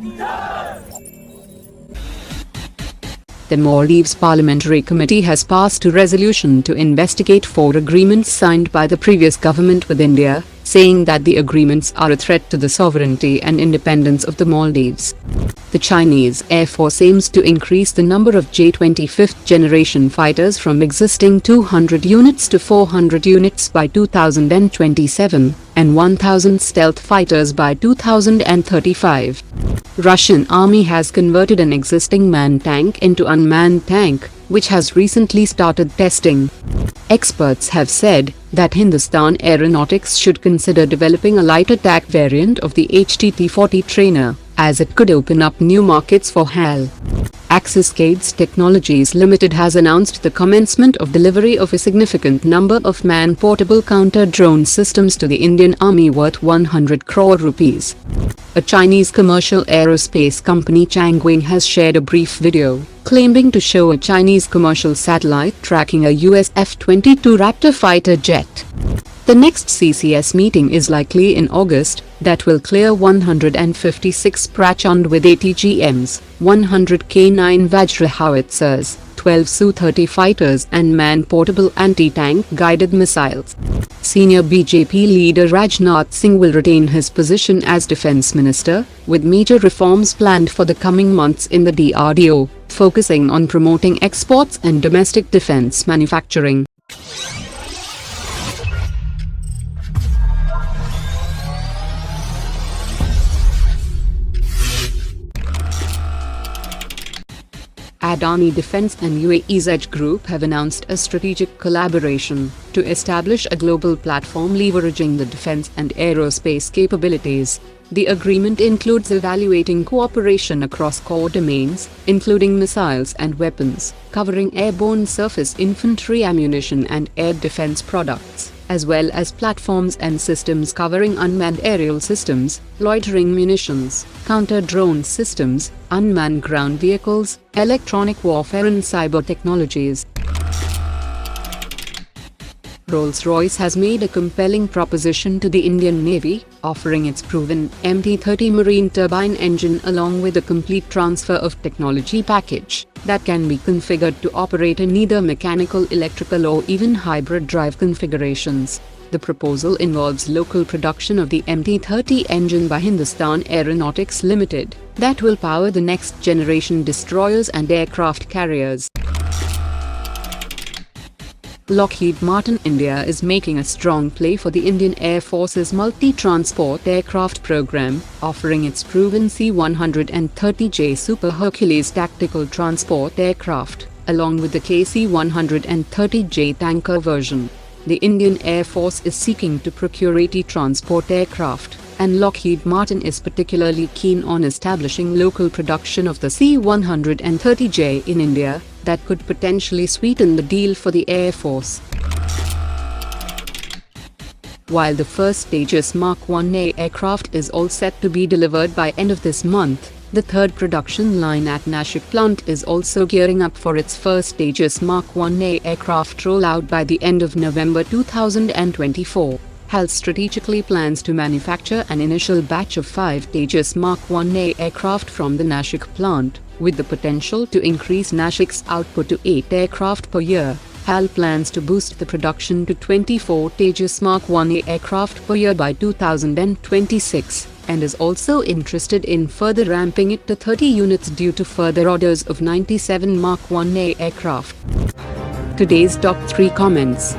The Maldives Parliamentary Committee has passed a resolution to investigate 4 agreements signed by the previous government with India, saying that the agreements are a threat to the sovereignty and independence of the Maldives. The Chinese Air Force aims to increase the number of J-20 fifth-generation fighters from existing 200 units to 400 units by 2027, and 1,000 stealth fighters by 2035. Russian army has converted an existing manned tank into unmanned tank, which has recently started testing. Experts have said that Hindustan Aeronautics should consider developing a light attack variant of the HTT-40 trainer, as it could open up new markets for HAL. AXISCADES Technologies Limited has announced the commencement of delivery of a significant number of man-portable counter-drone systems to the Indian Army worth 100 crore rupees. A Chinese commercial aerospace company Changwing has shared a brief video, claiming to show a Chinese commercial satellite tracking a US F-22 Raptor fighter jet. The next CCS meeting is likely in August, that will clear 156 Prachand with ATGMs, 100 K9 Vajra howitzers, 12 Su-30 fighters and man-portable anti-tank guided missiles. Senior BJP leader Rajnath Singh will retain his position as Defence Minister, with major reforms planned for the coming months in the DRDO, focusing on promoting exports and domestic defence manufacturing. Adani Defence and UAE's Edge Group have announced a strategic collaboration to establish a global platform leveraging the defence and aerospace capabilities. The agreement includes evaluating cooperation across core domains, including missiles and weapons, covering airborne surface infantry ammunition and air defence products, as well as platforms and systems covering unmanned aerial systems, loitering munitions, counter-drone systems, unmanned ground vehicles, electronic warfare and cyber technologies. Rolls-Royce has made a compelling proposition to the Indian Navy, offering its proven MT-30 marine turbine engine along with a complete transfer of technology package that can be configured to operate in either mechanical, electrical or even hybrid drive configurations. The proposal involves local production of the MT-30 engine by Hindustan Aeronautics Limited, that will power the next-generation destroyers and aircraft carriers. Lockheed Martin India is making a strong play for the Indian Air Force's multi-transport aircraft program, offering its proven C-130J Super Hercules tactical transport aircraft, along with the KC-130J tanker version. The Indian Air Force is seeking to procure 80 transport aircraft, and Lockheed Martin is particularly keen on establishing local production of the C-130J in India, that could potentially sweeten the deal for the Air Force. While the first Tejas MK1A aircraft is all set to be delivered by end of this month, the third production line at Nashik plant is also gearing up for its first Tejas MK1A aircraft rollout by the end of November 2024. HAL strategically plans to manufacture an initial batch of 5 Tejas MK1A aircraft from the Nashik plant, with the potential to increase Nashik's output to 8 aircraft per year. HAL plans to boost the production to 24 Tejas MK1A aircraft per year by 2026, and is also interested in further ramping it to 30 units due to further orders of 97 MK1A aircraft. Today's top 3 comments.